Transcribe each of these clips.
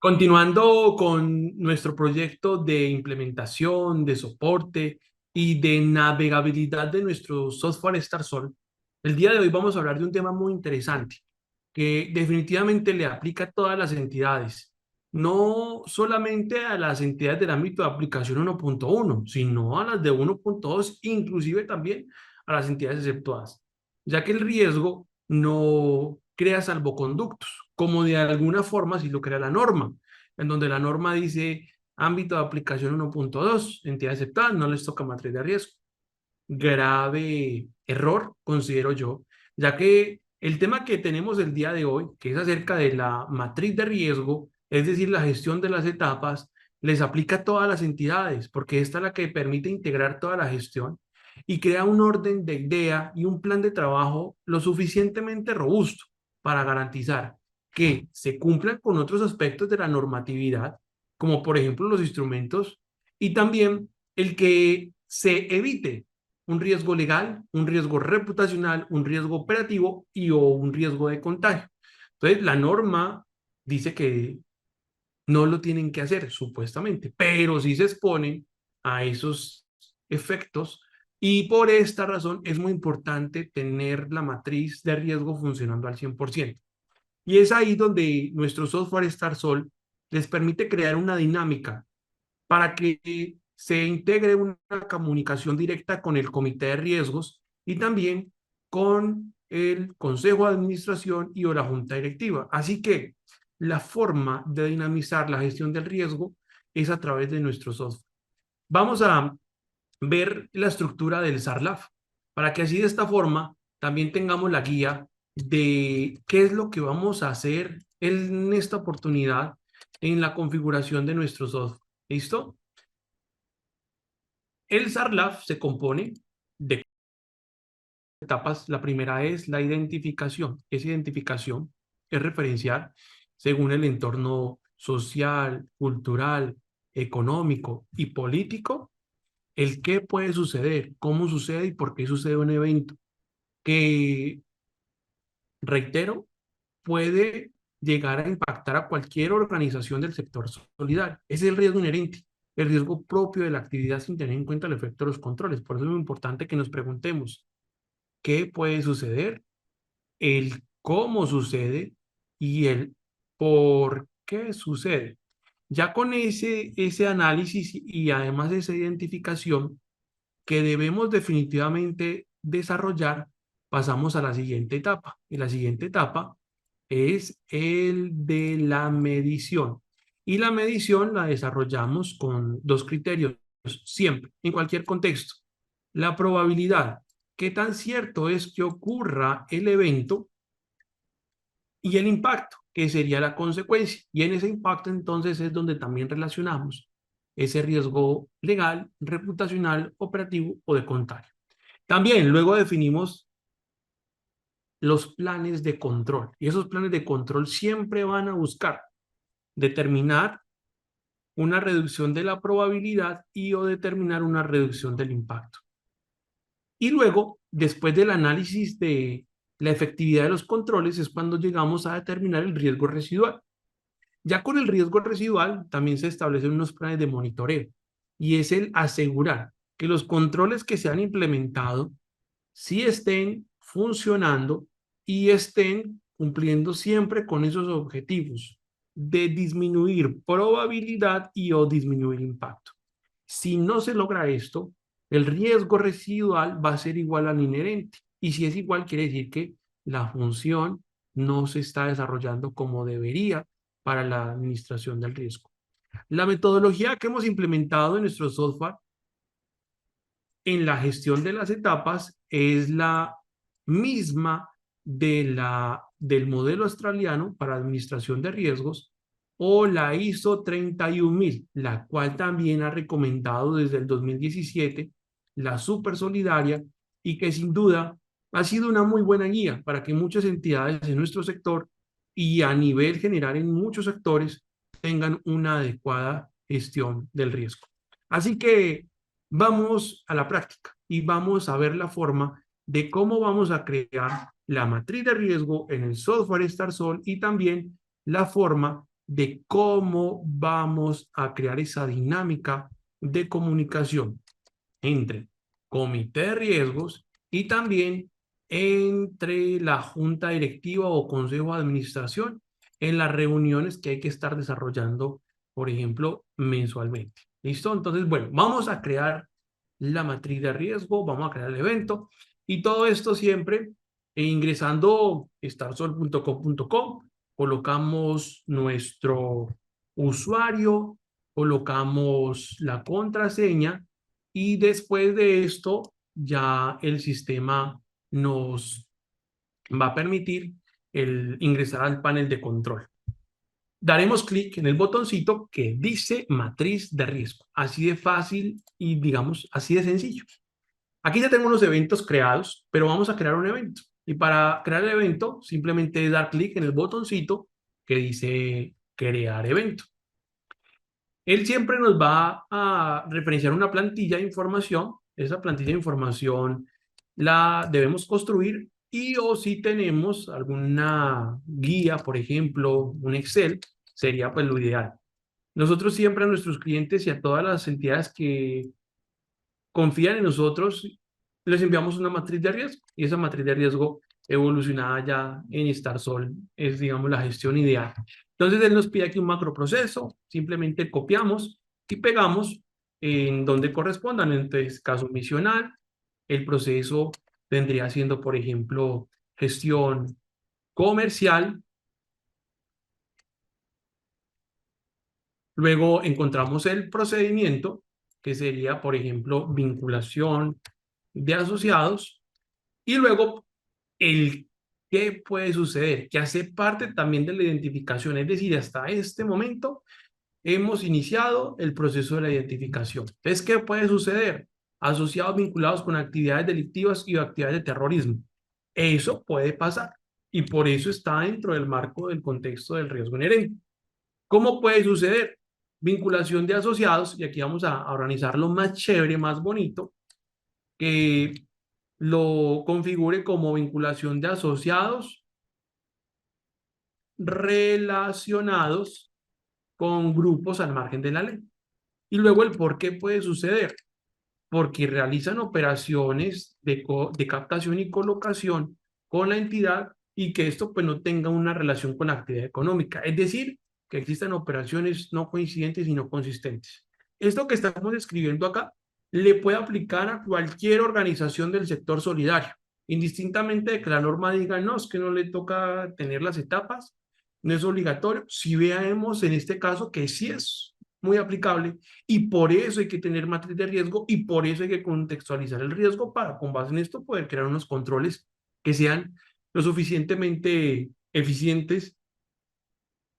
Continuando con nuestro proyecto de implementación, de soporte y de navegabilidad de nuestro software StarSol, el día de hoy vamos a hablar de un tema muy interesante que definitivamente le aplica a todas las entidades, no solamente a las entidades del ámbito de aplicación 1.1, sino a las de 1.2, inclusive también a las entidades exceptuadas, ya que el riesgo no crea salvoconductos, como de alguna forma si lo crea la norma, en donde la norma dice ámbito de aplicación 1.2, entidades aceptadas, no les toca matriz de riesgo. Grave error, considero yo, ya que el tema que tenemos el día de hoy, que es acerca de la matriz de riesgo, es decir, la gestión de las etapas, les aplica a todas las entidades, porque esta es la que permite integrar toda la gestión y crea un orden de idea y un plan de trabajo lo suficientemente robusto para garantizar que se cumplan con otros aspectos de la normatividad, como por ejemplo los instrumentos, y también el que se evite un riesgo legal, un riesgo reputacional, un riesgo operativo y o un riesgo de contagio. Entonces, la norma dice que no lo tienen que hacer, supuestamente, pero sí se exponen a esos efectos y por esta razón es muy importante tener la matriz de riesgo funcionando al 100%. Y es ahí donde nuestro software StarSol les permite crear una dinámica para que se integre una comunicación directa con el comité de riesgos y también con el consejo de administración y o la junta directiva. Así que la forma de dinamizar la gestión del riesgo es a través de nuestro software. Vamos a ver la estructura del SARLAF para que así de esta forma también tengamos la guía de qué es lo que vamos a hacer en esta oportunidad en la configuración de nuestro software. ¿Listo? El SARLAF se compone de etapas. La primera es la identificación. Esa identificación es referenciar según el entorno social, cultural, económico y político el qué puede suceder, cómo sucede y por qué sucede un evento que, reitero, puede llegar a impactar a cualquier organización del sector solidario. Ese es el riesgo inherente, el riesgo propio de la actividad sin tener en cuenta el efecto de los controles. Por eso es muy importante que nos preguntemos qué puede suceder, el cómo sucede y el por qué sucede. Ya con ese análisis y además esa identificación que debemos definitivamente desarrollar, pasamos a la siguiente etapa. Y la siguiente etapa es el de la medición. Y la medición la desarrollamos con dos criterios siempre, en cualquier contexto. La probabilidad, qué tan cierto es que ocurra el evento y el impacto, que sería la consecuencia. Y en ese impacto entonces es donde también relacionamos ese riesgo legal, reputacional, operativo o de contagio. También luego definimos los planes de control. Y esos planes de control siempre van a buscar determinar una reducción de la probabilidad y o determinar una reducción del impacto. Y luego, después del análisis de la efectividad de los controles, es cuando llegamos a determinar el riesgo residual. Ya con el riesgo residual también se establecen unos planes de monitoreo y es el asegurar que los controles que se han implementado sí estén funcionando y estén cumpliendo siempre con esos objetivos de disminuir probabilidad y o disminuir impacto. Si no se logra esto, el riesgo residual va a ser igual al inherente. Y si es igual, quiere decir que la función no se está desarrollando como debería para la administración del riesgo. La metodología que hemos implementado en nuestro software en la gestión de las etapas es la misma del modelo australiano para administración de riesgos o la ISO 31000, la cual también ha recomendado desde el 2017 la Super Solidaria y que sin duda ha sido una muy buena guía para que muchas entidades en nuestro sector y a nivel general en muchos sectores tengan una adecuada gestión del riesgo. Así que vamos a la práctica y vamos a ver la forma de cómo vamos a crear la matriz de riesgo en el software StarSol y también la forma de cómo vamos a crear esa dinámica de comunicación entre comité de riesgos y también entre la junta directiva o consejo de administración en las reuniones que hay que estar desarrollando, por ejemplo, mensualmente. ¿Listo? Entonces, bueno, vamos a crear la matriz de riesgo, vamos a crear el evento y todo esto siempre ingresando starsol.com.co, colocamos nuestro usuario, colocamos la contraseña y después de esto ya el sistema nos va a permitir ingresar al panel de control. Daremos clic en el botoncito que dice matriz de riesgo. Así de fácil y digamos así de sencillo. Aquí ya tengo unos eventos creados, pero vamos a crear un evento. Y para crear el evento simplemente dar clic en el botoncito que dice crear evento. Él siempre nos va a referenciar una plantilla de información. Esa plantilla de información la debemos construir y o si tenemos alguna guía, por ejemplo, un Excel, sería pues lo ideal. Nosotros siempre a nuestros clientes y a todas las entidades que confían en nosotros, les enviamos una matriz de riesgo y esa matriz de riesgo evolucionada ya en StarSol es, digamos, la gestión ideal. Entonces, él nos pide aquí un macroproceso, simplemente copiamos y pegamos en donde correspondan. En este caso, misional, el proceso vendría siendo, por ejemplo, gestión comercial. Luego encontramos el procedimiento, que sería, por ejemplo, vinculación de asociados. Y luego, el qué puede suceder, que hace parte también de la identificación. Es decir, hasta este momento hemos iniciado el proceso de la identificación. Entonces, ¿qué puede suceder? Asociados vinculados con actividades delictivas y actividades de terrorismo. Eso puede pasar y por eso está dentro del marco del contexto del riesgo inherente. ¿Cómo puede suceder? Vinculación de asociados, y aquí vamos a organizarlo más chévere, más bonito, que lo configure como vinculación de asociados relacionados con grupos al margen de la ley. Y luego el por qué puede suceder. Porque realizan operaciones de captación y colocación con la entidad y que esto pues no tenga una relación con la actividad económica. Es decir, que existan operaciones no coincidentes y no consistentes. Esto que estamos escribiendo acá le puede aplicar a cualquier organización del sector solidario, indistintamente de que la norma diga, no, es que no le toca tener las etapas, no es obligatorio. Si veamos en este caso que sí es muy aplicable y por eso hay que tener matriz de riesgo y por eso hay que contextualizar el riesgo para, con base en esto, poder crear unos controles que sean lo suficientemente eficientes,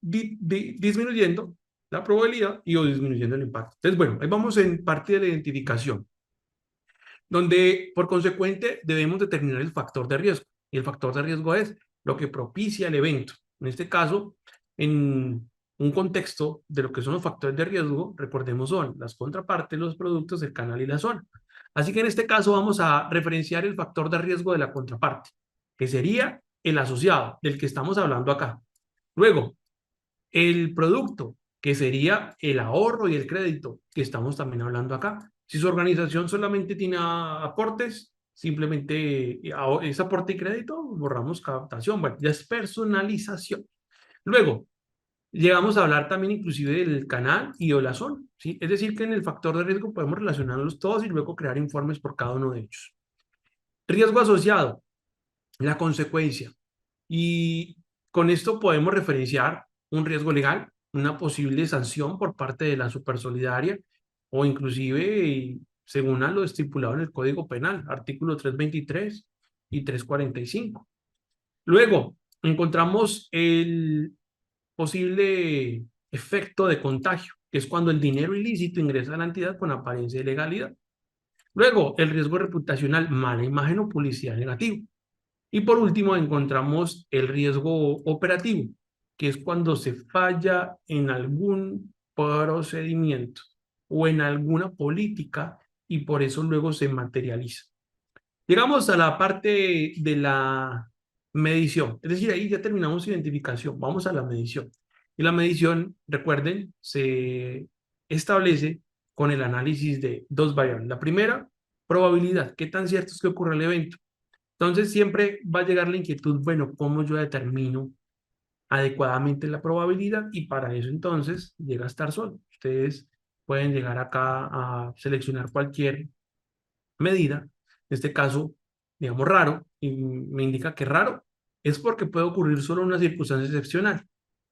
disminuyendo la probabilidad y o disminuyendo el impacto. Entonces, bueno, ahí vamos en parte de la identificación, donde por consecuente debemos determinar el factor de riesgo. Y el factor de riesgo es lo que propicia el evento. En este caso, en un contexto de lo que son los factores de riesgo, recordemos son las contrapartes, los productos, el canal y la zona. Así que en este caso vamos a referenciar el factor de riesgo de la contraparte, que sería el asociado, del que estamos hablando acá. Luego, el producto, que sería el ahorro y el crédito, que estamos también hablando acá. Si su organización solamente tiene aportes, simplemente es aporte y crédito, borramos captación. Bueno, ya es personalización. Luego, llegamos a hablar también inclusive del canal y de la zona, ¿sí? Es decir, que en el factor de riesgo podemos relacionarlos todos y luego crear informes por cada uno de ellos. Riesgo asociado, la consecuencia. Y con esto podemos referenciar un riesgo legal, una posible sanción por parte de la supersolidaria o inclusive según a lo estipulado en el Código Penal, artículo 323 y 345. Luego, encontramos el posible efecto de contagio, que es cuando el dinero ilícito ingresa a la entidad con apariencia de ilegalidad. Luego, el riesgo reputacional, mala imagen o publicidad negativa. Y por último, encontramos el riesgo operativo, que es cuando se falla en algún procedimiento o en alguna política y por eso luego se materializa. Llegamos a la parte de la medición, es decir, ahí ya terminamos identificación, vamos a la medición. Y la medición, recuerden, se establece con el análisis de dos variables. La primera, probabilidad. ¿Qué tan cierto es que ocurre el evento? Entonces siempre va a llegar la inquietud, bueno, ¿cómo yo determino adecuadamente la probabilidad? Y para eso entonces llega a estar solo. Ustedes pueden llegar acá a seleccionar cualquier medida, en este caso, digamos raro, y me indica que raro es porque puede ocurrir solo en una circunstancia excepcional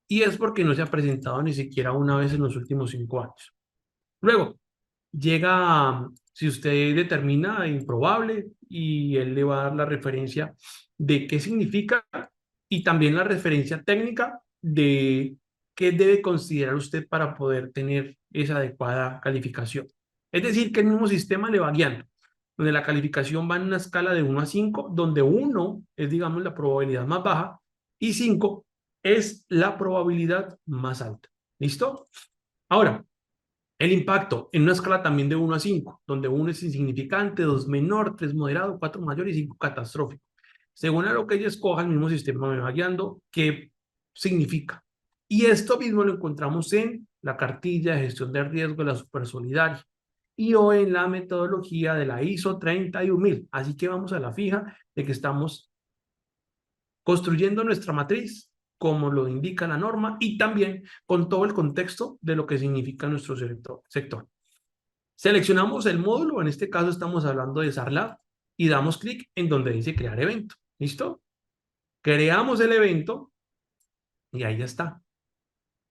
y es porque no se ha presentado ni siquiera una vez en los últimos 5 años. Luego, llega, si usted determina improbable y él le va a dar la referencia de qué significa y también la referencia técnica de qué debe considerar usted para poder tener esa adecuada calificación. Es decir, que el mismo sistema le va guiando, donde la calificación va en una escala de 1 a 5, donde 1 es, digamos, la probabilidad más baja y 5 es la probabilidad más alta. ¿Listo? Ahora, el impacto en una escala también de 1 a 5, donde 1 es insignificante, 2 menor, 3 moderado, 4 mayor y 5 catastrófico. Según a lo que ella escoja, el mismo sistema me va guiando qué significa. Y esto mismo lo encontramos en la cartilla de gestión de riesgo de la Supersolidaria y o en la metodología de la ISO 31000. Así que vamos a la fija de que estamos construyendo nuestra matriz como lo indica la norma y también con todo el contexto de lo que significa nuestro sector. Seleccionamos el módulo, en este caso estamos hablando de SARLab, y damos clic en donde dice crear evento. ¿Listo? Creamos el evento y ahí ya está.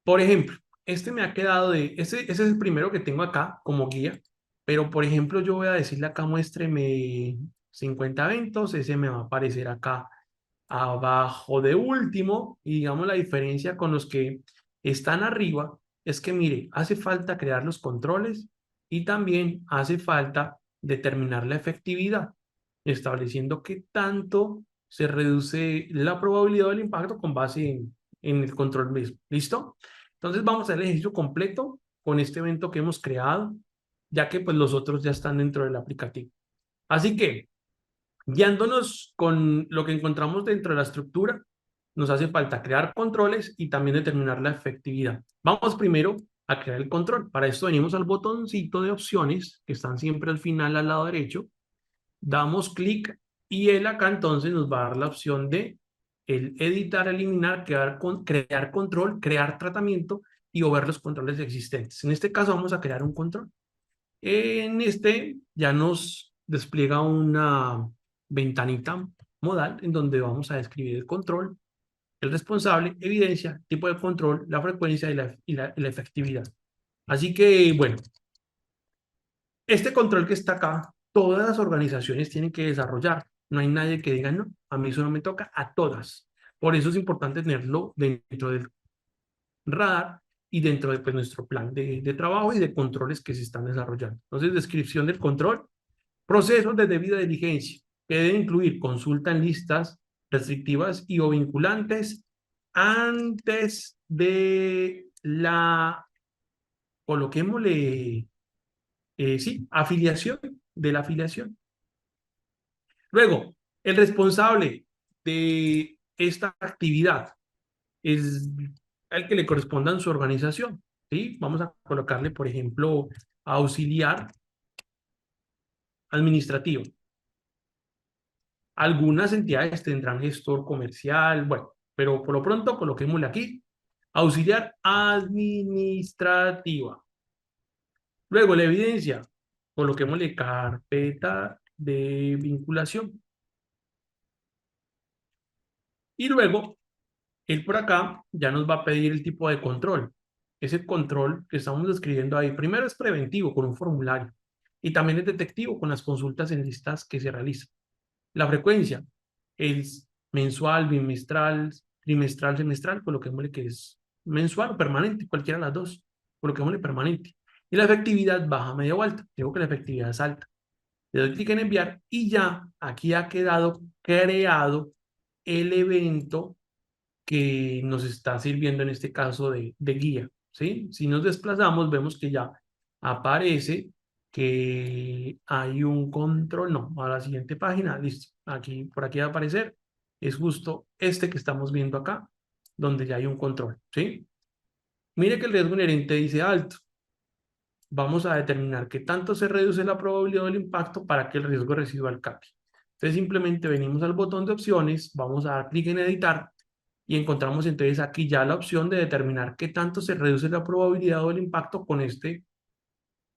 Por ejemplo, este me ha quedado ese es el primero que tengo acá como guía, pero por ejemplo yo voy a decirle acá muéstreme 50 eventos, ese me va a aparecer acá abajo de último, y digamos la diferencia con los que están arriba es que, mire, hace falta crear los controles y también hace falta determinar la efectividad, estableciendo qué tanto se reduce la probabilidad del impacto con base en el control mismo. ¿Listo? Entonces vamos a hacer el ejercicio completo con este evento que hemos creado, ya que pues los otros ya están dentro del aplicativo. Así que guiándonos con lo que encontramos dentro de la estructura, nos hace falta crear controles y también determinar la efectividad. Vamos primero a crear el control. Para esto venimos al botoncito de opciones, que están siempre al final al lado derecho. Damos clic y él acá entonces nos va a dar la opción de el editar, eliminar, crear control, crear tratamiento y o ver los controles existentes. En este caso vamos a crear un control. En este ya nos despliega una ventanita modal en donde vamos a describir el control, el responsable, evidencia, tipo de control, la frecuencia y la efectividad. Así que, bueno, este control que está acá, todas las organizaciones tienen que desarrollar. No hay nadie que diga, no, a mí eso no me toca, a todas. Por eso es importante tenerlo dentro del radar y dentro de pues, nuestro plan de trabajo y de controles que se están desarrollando. Entonces, descripción del control. Procesos de debida diligencia, que deben incluir consulta en listas restrictivas y o vinculantes antes de la, coloquémosle, sí, afiliación, de la afiliación. Luego, el responsable de esta actividad es el que le corresponda en su organización, ¿sí? Vamos a colocarle, por ejemplo, auxiliar administrativo. Algunas entidades tendrán gestor comercial, bueno, pero por lo pronto coloquémosle aquí, auxiliar administrativa. Luego la evidencia, coloquémosle carpeta de vinculación. Y luego, él por acá ya nos va a pedir el tipo de control. Ese control que estamos describiendo ahí, primero es preventivo con un formulario y también es detectivo con las consultas en listas que se realizan. La frecuencia es mensual, bimestral, trimestral, semestral, coloquémosle que es mensual o permanente, cualquiera de las dos, coloquémosle permanente. Y la efectividad baja, media o alta. Digo que la efectividad es alta. Le doy clic en enviar y ya aquí ha quedado creado el evento que nos está sirviendo en este caso de guía, ¿sí? Si nos desplazamos, vemos que ya aparece que hay un control, no, a la siguiente página, listo, aquí, por aquí va a aparecer, es justo este que estamos viendo acá, donde ya hay un control, ¿sí? Mire que el riesgo inherente dice alto. Vamos a determinar qué tanto se reduce la probabilidad del impacto para que el riesgo residual cambie. Entonces simplemente venimos al botón de opciones, vamos a dar clic en editar y encontramos entonces aquí ya la opción de determinar qué tanto se reduce la probabilidad del impacto con este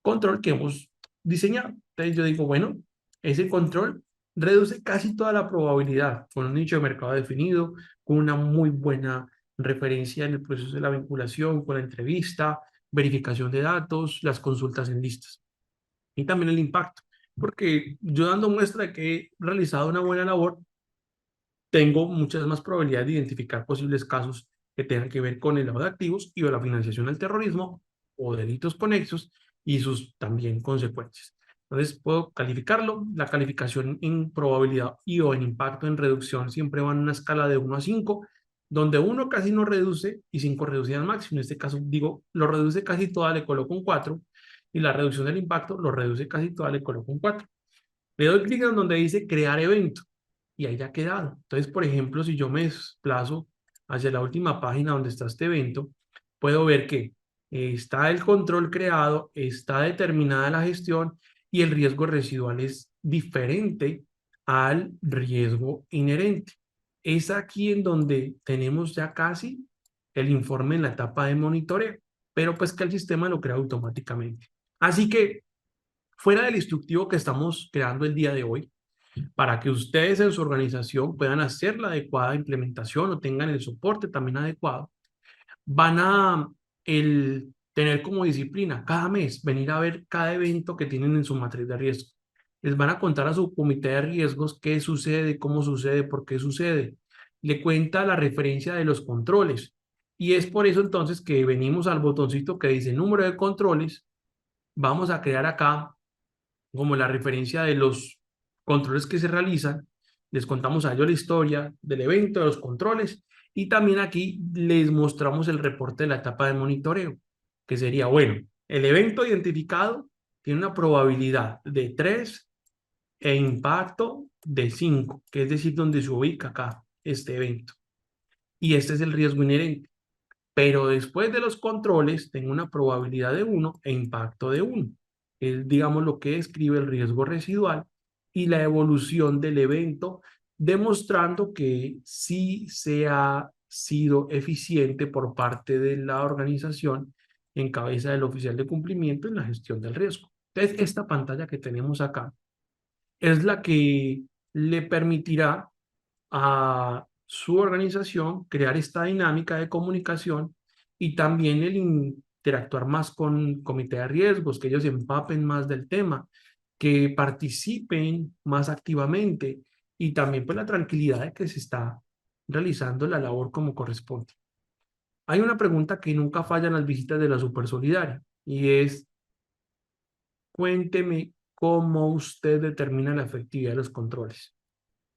control que hemos diseñado. Entonces yo digo, bueno, ese control reduce casi toda la probabilidad con un nicho de mercado definido, con una muy buena referencia en el proceso de la vinculación, con la entrevista, verificación de datos, las consultas en listas y también el impacto. Porque yo dando muestra de que he realizado una buena labor, tengo muchas más probabilidades de identificar posibles casos que tengan que ver con el lavado de activos y o la financiación del terrorismo o delitos conexos y sus también consecuencias. Entonces, puedo calificarlo. La calificación en probabilidad y o en impacto en reducción siempre va en una escala de 1 a 5, donde 1 casi no reduce y 5 reduce al máximo. En este caso, digo, lo reduce casi toda, le coloco un 4, y la reducción del impacto lo reduce casi toda, le coloco un 4. Le doy clic en donde dice crear evento y ahí ya ha quedado. Entonces, por ejemplo, si yo me desplazo hacia la última página donde está este evento, puedo ver que está el control creado, está determinada la gestión y el riesgo residual es diferente al riesgo inherente. Es aquí en donde tenemos ya casi el informe en la etapa de monitoreo, pero pues que el sistema lo crea automáticamente. Así que fuera del instructivo que estamos creando el día de hoy, para que ustedes en su organización puedan hacer la adecuada implementación o tengan el soporte también adecuado, van a tener como disciplina cada mes venir a ver cada evento que tienen en su matriz de riesgo. Les van a contar a su comité de riesgos qué sucede, cómo sucede, por qué sucede. Le cuenta la referencia de los controles. Y es por eso entonces que venimos al botoncito que dice número de controles. Vamos a crear acá como la referencia de los controles que se realizan, les contamos a ellos la historia del evento, de los controles, y también aquí les mostramos el reporte de la etapa de monitoreo, que sería, bueno, el evento identificado tiene una probabilidad de 3 e impacto de 5, que es decir, donde se ubica acá este evento. Y este es el riesgo inherente. Pero después de los controles, tengo una probabilidad de 1 e impacto de 1. Es, digamos, lo que describe el riesgo residual y la evolución del evento, demostrando que sí se ha sido eficiente por parte de la organización en cabeza del oficial de cumplimiento en la gestión del riesgo. Entonces, esta pantalla que tenemos acá es la que le permitirá a su organización crear esta dinámica de comunicación y también el interactuar más con comité de riesgos, que ellos se empapen más del tema, que participen más activamente y también pues la tranquilidad de que se está realizando la labor como corresponde. Hay una pregunta que nunca falla en las visitas de la Supersolidaria y es, cuénteme cómo usted determina la efectividad de los controles.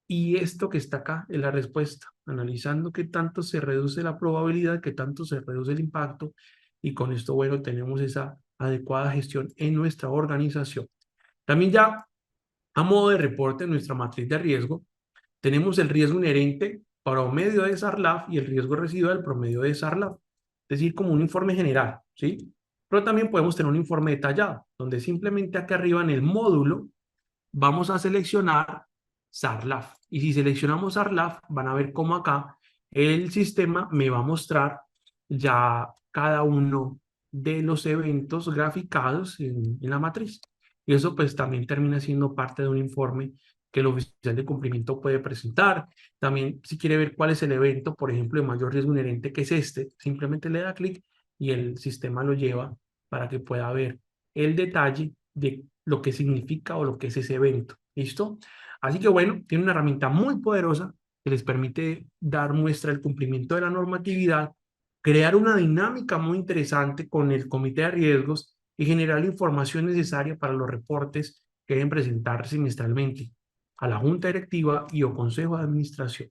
Y esto que está acá es la respuesta, analizando qué tanto se reduce la probabilidad, qué tanto se reduce el impacto, y con esto, bueno, tenemos esa adecuada gestión en nuestra organización. También ya a modo de reporte en nuestra matriz de riesgo, tenemos el riesgo inherente promedio de SARLAF y el riesgo residual promedio de SARLAF, es decir, como un informe general, ¿sí? Pero también podemos tener un informe detallado, donde simplemente acá arriba en el módulo vamos a seleccionar SARLAF. Y si seleccionamos SARLAF, van a ver cómo acá el sistema me va a mostrar ya cada uno de los eventos graficados en la matriz. Y eso pues también termina siendo parte de un informe que el oficial de cumplimiento puede presentar. También si quiere ver cuál es el evento, por ejemplo, de mayor riesgo inherente, que es este, simplemente le da clic y el sistema lo lleva para que pueda ver el detalle de lo que significa o lo que es ese evento. ¿Listo? Así que bueno, tiene una herramienta muy poderosa que les permite dar muestra del cumplimiento de la normatividad, crear una dinámica muy interesante con el comité de riesgos y generar la información necesaria para los reportes que deben presentar semestralmente a la junta directiva y o consejo de administración.